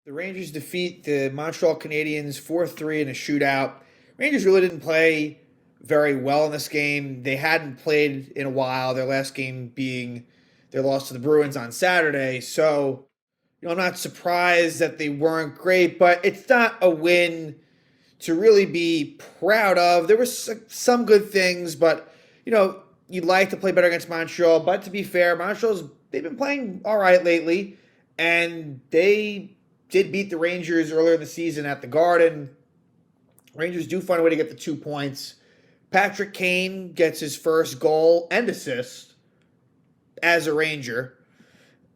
The Rangers defeat the Montreal Canadiens 4-3 in a shootout. Rangers really didn't play very well in this game. They hadn't played in a while, their last game being their loss to the Bruins on Saturday. So, I'm not surprised that they weren't great, but it's not a win to really be proud of. There were some good things, but, you'd like to play better against Montreal. But to be fair, they've been playing all right lately, and they did beat the Rangers earlier in the season at the Garden. Rangers do find a way to get the 2 points. Patrick Kane gets his first goal and assist as a Ranger,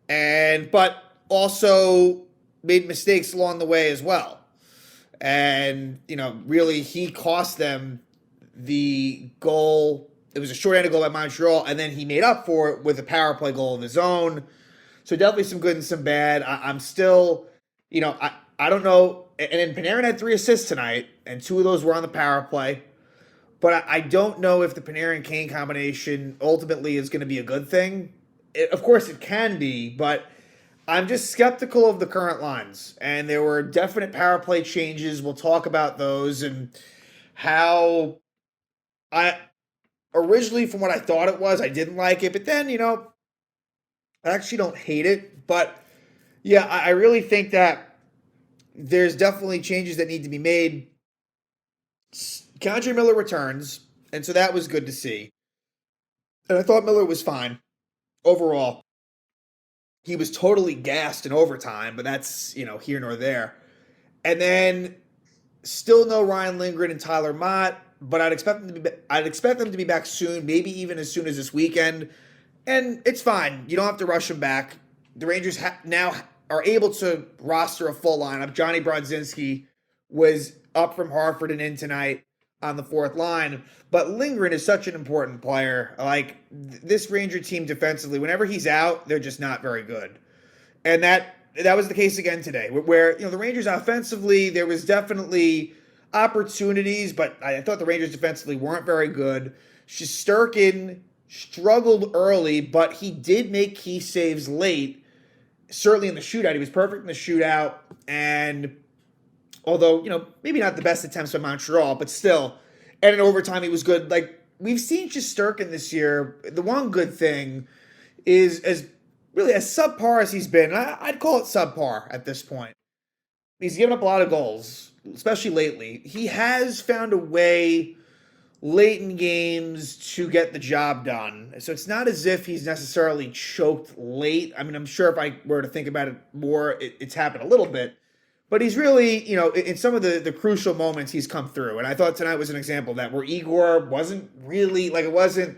but also made mistakes along the way as well. And, really he cost them the goal. It was a short-handed goal by Montreal, and then he made up for it with a power play goal of his own. So definitely some good and some bad. I'm still, I don't know. And then Panarin had 3 assists tonight, and 2 of those were on the power play. But I don't know if the Panarin-Kane combination ultimately is going to be a good thing. Of course it can be, but I'm just skeptical of the current lines. And there were definite power play changes. We'll talk about those and how originally, from what I thought it was, I didn't like it. But then, I actually don't hate it. But yeah, I really think that there's definitely changes that need to be made. K'Andre Miller returns, and so that was good to see. And I thought Miller was fine overall. He was totally gassed in overtime, but that's, here nor there. And then still no Ryan Lindgren and Tyler Mott, but I'd expect them to be back soon, maybe even as soon as this weekend. And it's fine. You don't have to rush them back. The Rangers now are able to roster a full lineup. Johnny Brodzinski was up from Hartford and in tonight on the 4th line. But Lindgren is such an important player. Like, this Ranger team defensively, whenever he's out, they're just not very good. And that was the case again today, where, the Rangers offensively, there was definitely opportunities, but I thought the Rangers defensively weren't very good. Shesterkin struggled early, but he did make key saves late. Certainly in the shootout. He was perfect in the shootout. And although, maybe not the best attempts by Montreal, but still. And in overtime, he was good. Like, we've seen Shesterkin this year. The one good thing is as subpar as he's been. I'd call it subpar at this point. He's given up a lot of goals, especially lately. He has found a way late in games to get the job done. So it's not as if he's necessarily choked late. I mean, I'm sure if I were to think about it more, it's happened a little bit. But he's really, in some of the crucial moments, he's come through. And I thought tonight was an example of that, where Igor wasn't really, it wasn't,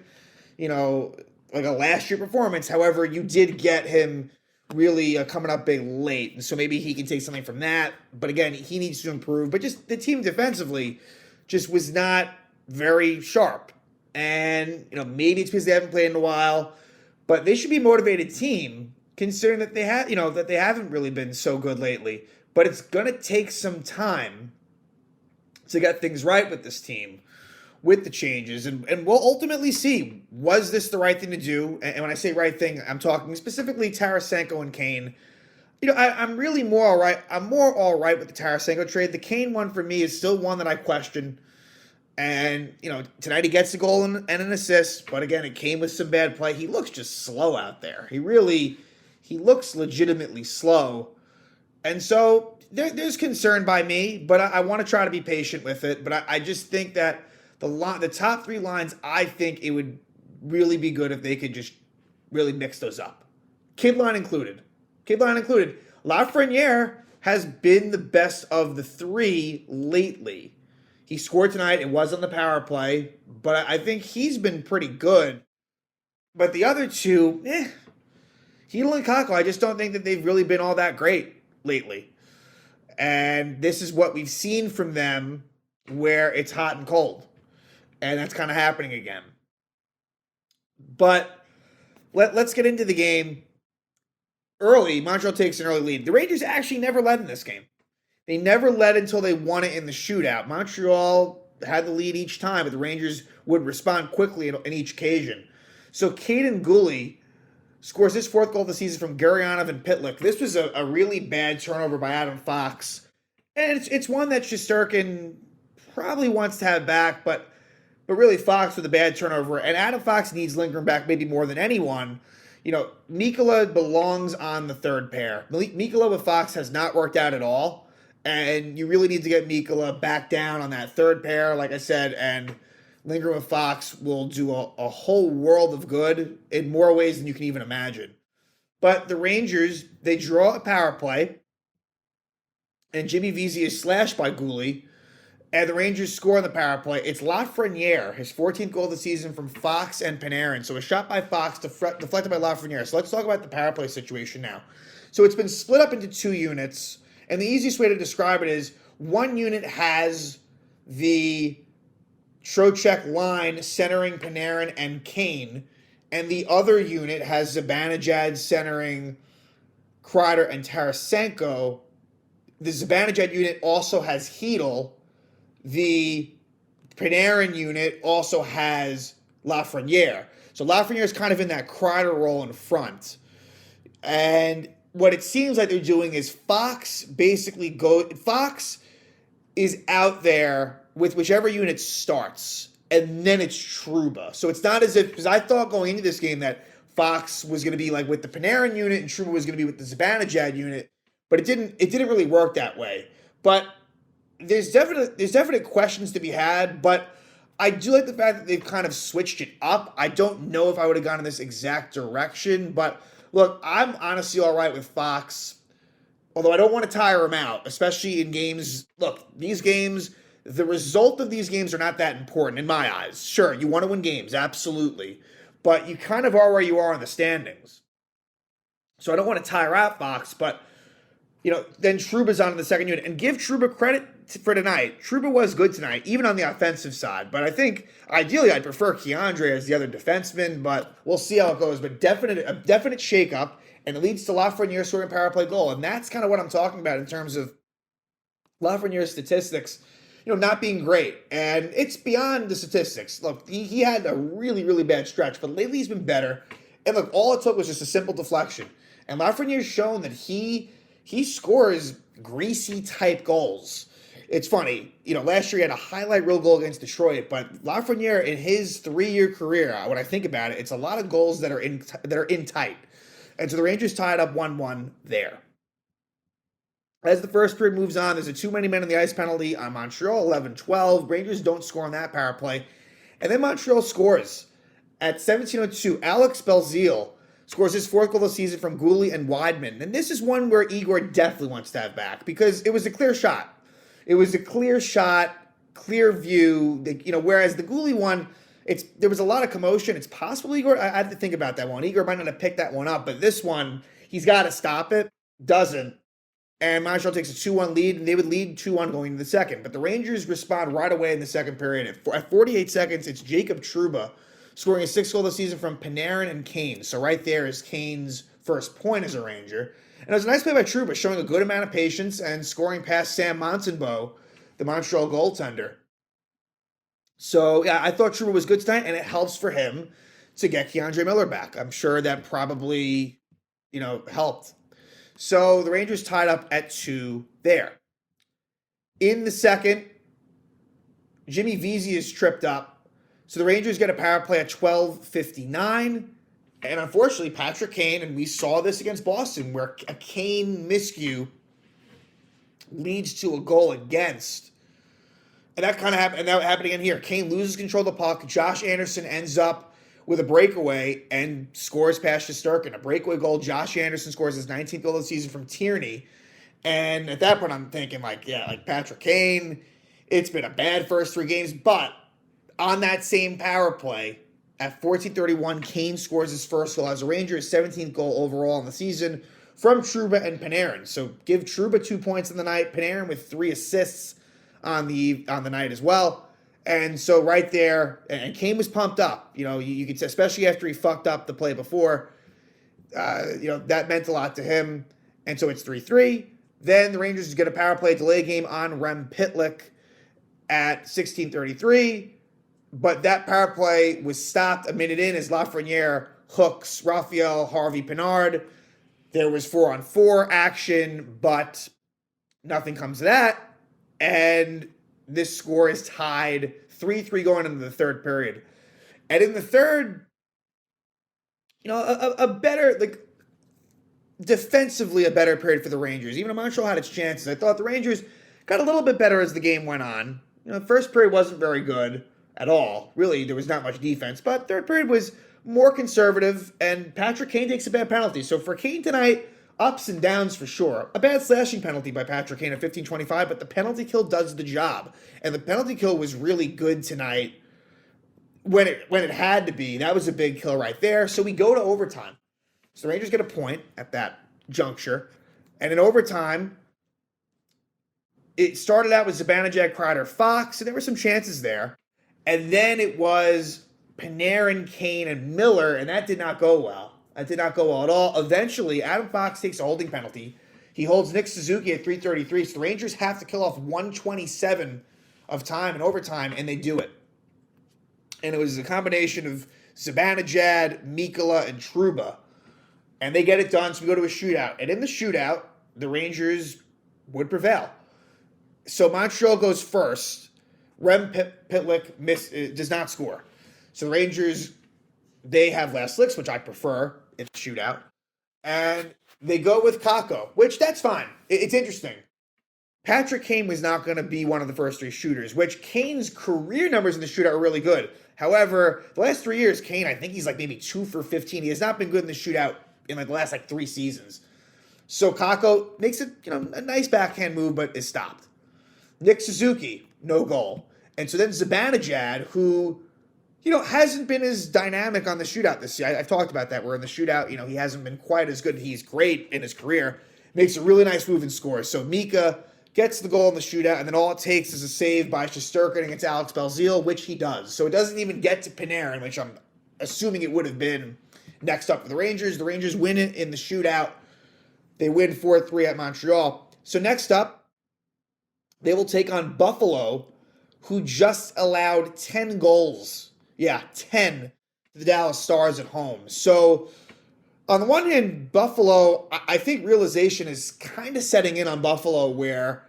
like a last year performance. However, you did get him really coming up big late. And so maybe he can take something from that. But again, he needs to improve. But just the team defensively just was not very sharp. And, maybe it's because they haven't played in a while. But they should be a motivated team, considering that they haven't really been so good lately. But it's going to take some time to get things right with this team, with the changes. And we'll ultimately see, was this the right thing to do? And when I say right thing, I'm talking specifically Tarasenko and Kane. I'm really more all right. I'm more all right with the Tarasenko trade. The Kane one for me is still one that I question. And, tonight he gets a goal and an assist. But again, it came with some bad play. He looks just slow out there. He looks legitimately slow. And so there's concern by me, but I want to try to be patient with it. But I just think that the top 3 lines, I think it would really be good if they could just really mix those up. Kid line included. Lafrenière has been the best of the 3 lately. He scored tonight. It was on the power play, but I think he's been pretty good. But the other 2, Hito and Kakko, I just don't think that they've really been all that great lately. And this is what we've seen from them, where it's hot and cold. And that's kind of happening again. But let's get into the game. Early, Montreal takes an early lead. The Rangers actually never led in this game. They never led until they won it in the shootout. Montreal had the lead each time, but the Rangers would respond quickly in each occasion. So Caden Gooley scores his 4th goal of the season from Gurianov and Pitlick. This was a really bad turnover by Adam Fox. And it's one that Shesterkin probably wants to have back, but really Fox with a bad turnover. And Adam Fox needs Lindgren back maybe more than anyone. Mikkola belongs on the third pair. Mikkola with Fox has not worked out at all. And you really need to get Mikkola back down on that third pair, like I said, and Lindgren with Fox will do a whole world of good in more ways than you can even imagine. But the Rangers, they draw a power play, and Jimmy Vesey is slashed by Goulet, and the Rangers score on the power play. It's Lafrenière, his 14th goal of the season from Fox and Panarin. So a shot by Fox deflected by Lafrenière. So let's talk about the power play situation now. So it's been split up into 2 units, and the easiest way to describe it is one unit has the Trocheck line centering Panarin and Kane, and the other unit has Zibanejad centering Kreider and Tarasenko. The Zibanejad unit also has Hedl. The Panarin unit also has Lafrenière. So Lafrenière is kind of in that Kreider role in front. And what it seems like they're doing is Fox is out there with whichever unit starts, and then it's Trouba. So it's not as if, because I thought going into this game that Fox was going to be like with the Panarin unit and Trouba was going to be with the Zibanejad unit, but it didn't really work that way. But there's definite questions to be had, but I do like the fact that they've kind of switched it up. I don't know if I would have gone in this exact direction, but look, I'm honestly all right with Fox, although I don't want to tire him out, especially in games. Look, these games, the result of these games are not that important in my eyes. Sure, you want to win games, absolutely, but you kind of are where you are in the standings. So I don't want to tire out Fox, but then Trouba's on in the second unit. And give Trouba credit for tonight. Trouba was good tonight, even on the offensive side. But I think, ideally, I'd prefer Keandre as the other defenseman, but we'll see how it goes. But a definite shakeup, and it leads to Lafrenière scoring a power play goal. And that's kind of what I'm talking about in terms of Lafreniere's statistics, not being great. And it's beyond the statistics. Look, he had a really, really bad stretch, but lately he's been better. And look, all it took was just a simple deflection. And Lafreniere's shown that he scores greasy-type goals. It's funny, last year he had a highlight reel goal against Detroit, but Lafrenière in his 3-year career, when I think about it, it's a lot of goals that are in tight. And so the Rangers tied up 1-1 there. As the first period moves on, there's a too many men on the ice penalty on Montreal, 11-12. Rangers don't score on that power play. And then Montreal scores. At 17:02, Alex Belzile scores his 4th goal of the season from Goulet and Wideman. And this is one where Igor definitely wants to have back because it was a clear shot. It was a clear shot, clear view. Whereas the Goulet one, there was a lot of commotion. It's possible Igor, I had to think about that one. Igor might not have picked that one up, but this one, he's got to stop it. Doesn't. And Montreal takes a 2-1 lead, and they would lead 2-1 going into the second. But the Rangers respond right away in the second period. At 48 seconds, it's Jacob Trouba scoring his 6th goal of the season from Panarin and Kane. So right there is Kane's first point as a Ranger. And it was a nice play by Trouba, showing a good amount of patience and scoring past Sam Montembeault, the Montreal goaltender. So, yeah, I thought Trouba was good tonight, and it helps for him to get Keandre Miller back. I'm sure that probably, helped. So the Rangers tied up at 2 there. In the second, Jimmy Vesey is tripped up. So the Rangers get a power play at 12:59. And unfortunately, Patrick Kane, and we saw this against Boston, where a Kane miscue leads to a goal against. And that kind of happened, and that happened again here. Kane loses control of the puck. Josh Anderson ends up with a breakaway and scores past Shesterkin. A breakaway goal. Josh Anderson scores his 19th goal of the season from Tierney. And at that point, I'm thinking, like Patrick Kane, it's been a bad first 3 games. But on that same power play, at 14:31, Kane scores his first goal as a Ranger, his 17th goal overall in the season from Trouba and Panarin. So give Trouba 2 points in the night, Panarin with 3 assists on the night as well. And so right there, and Kane was pumped up. You could say, especially after he fucked up the play before, that meant a lot to him. And so it's 3-3. Then the Rangers get a power play delay game on Rem Pitlick at 16:33. But that power play was stopped a minute in as Lafrenière hooks, Raphael, Harvey, Pinard. There was 4-on-4 action, but nothing comes of that. And this score is tied 3-3 going into the third period. And in the third, a better, defensively a better period for the Rangers. Even though Montreal had its chances, I thought the Rangers got a little bit better as the game went on. The first period wasn't very good at all. Really, there was not much defense. But third period was more conservative, and Patrick Kane takes a bad penalty. So for Kane tonight, ups and downs for sure. A bad slashing penalty by Patrick Kane at 15:25, but the penalty kill does the job. And the penalty kill was really good tonight when it had to be. That was a big kill right there. So we go to overtime. So the Rangers get a point at that juncture. And in overtime, it started out with Zibanejad, Kreider, Fox, and there were some chances there. And then it was Panarin, Kane, and Miller, and that did not go well. That did not go well at all. Eventually, Adam Fox takes a holding penalty. He holds Nick Suzuki at 3:33, so the Rangers have to kill off 1:27 of time in overtime, and they do it. And it was a combination of Zibanejad, Mikkola, and Trouba. And they get it done, so we go to a shootout. And in the shootout, the Rangers would prevail. So Montreal goes first. Rem Pitlick does not score. So the Rangers, they have last licks, which I prefer in the shootout. And they go with Kakko, which that's fine. It's interesting. Patrick Kane was not going to be one of the first three shooters, which Kane's career numbers in the shootout are really good. However, the last 3 years, Kane, I think he's maybe 2 for 15. He has not been good in the shootout in the last 3 seasons. So Kakko makes it, a nice backhand move, but is stopped. Nick Suzuki, no goal. And so then Zibanejad, who, hasn't been as dynamic on the shootout this year. I've talked about that, where in the shootout, he hasn't been quite as good. He's great in his career. Makes a really nice move and scores. So Mika gets the goal in the shootout, and then all it takes is a save by Shesterkin against Alex Belzile, which he does. So it doesn't even get to Panarin, which I'm assuming it would have been next up for the Rangers. The Rangers win it in the shootout. They win 4-3 at Montreal. So next up, they will take on Buffalo, who just allowed 10 goals. Yeah, 10 to the Dallas Stars at home. So on the one hand, Buffalo, I think realization is kind of setting in on Buffalo where,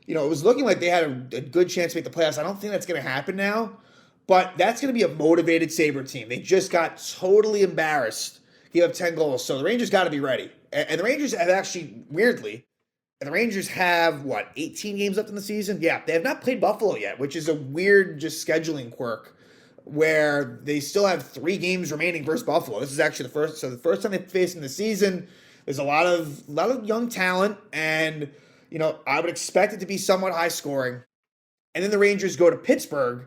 it was looking like they had a good chance to make the playoffs. I don't think that's going to happen now, but that's going to be a motivated Sabre team. They just got totally embarrassed. You have 10 goals, so the Rangers got to be ready. And the Rangers have actually, weirdly, and the Rangers have, 18 games left in the season? Yeah, they have not played Buffalo yet, which is a weird just scheduling quirk where they still have 3 games remaining versus Buffalo. This is actually the first time they face in the season. There's a lot of young talent, and, I would expect it to be somewhat high scoring. And then the Rangers go to Pittsburgh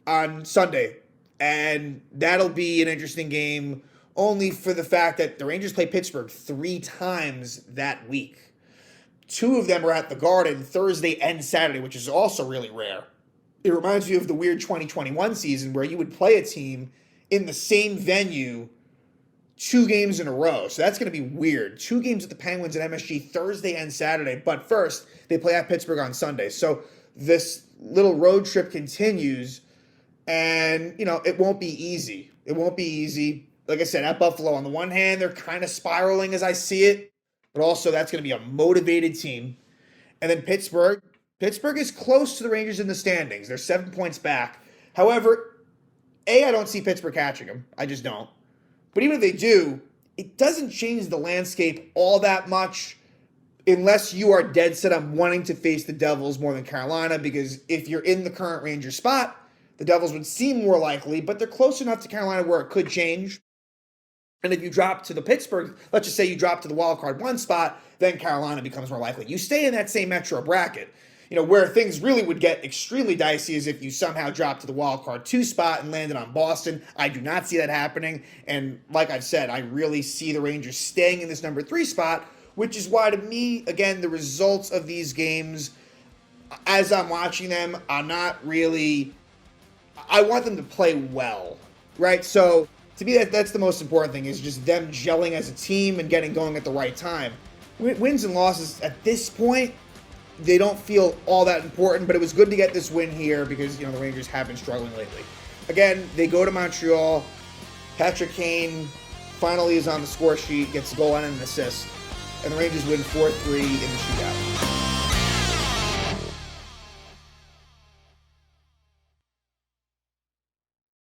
on Sunday, and that'll be an interesting game only for the fact that the Rangers play Pittsburgh 3 times that week. 2 of them are at the Garden Thursday and Saturday, which is also really rare. It reminds me of the weird 2021 season where you would play a team in the same venue 2 games in a row. So that's going to be weird. 2 games at the Penguins at MSG Thursday and Saturday. But first, they play at Pittsburgh on Sunday. So this little road trip continues, and, it won't be easy. It won't be easy. Like I said, at Buffalo, on the one hand, they're kind of spiraling as I see it, but also that's going to be a motivated team. And then Pittsburgh is close to the Rangers in the standings. They're 7 points back. However, I don't see Pittsburgh catching them. I just don't. But even if they do, it doesn't change the landscape all that much unless you are dead set on wanting to face the Devils more than Carolina, because if you're in the current Rangers spot, the Devils would seem more likely, but they're close enough to Carolina where it could change. And if you drop to the Pittsburgh, let's just say you drop to the wild card 1 spot, then Carolina becomes more likely. You stay in that same Metro bracket. Where things really would get extremely dicey is if you somehow drop to the wild card 2 spot and landed on Boston. I do not see that happening. And like I've said, I really see the Rangers staying in this number 3 spot, which is why, to me, again, the results of these games, as I'm watching them, I want them to play well, right? So to me, that's the most important thing, is just them gelling as a team and getting going at the right time. Wins and losses at this point, they don't feel all that important, but it was good to get this win here because, the Rangers have been struggling lately. Again, they go to Montreal, Patrick Kane finally is on the score sheet, gets a goal and an assist, and the Rangers win 4-3 in the shootout.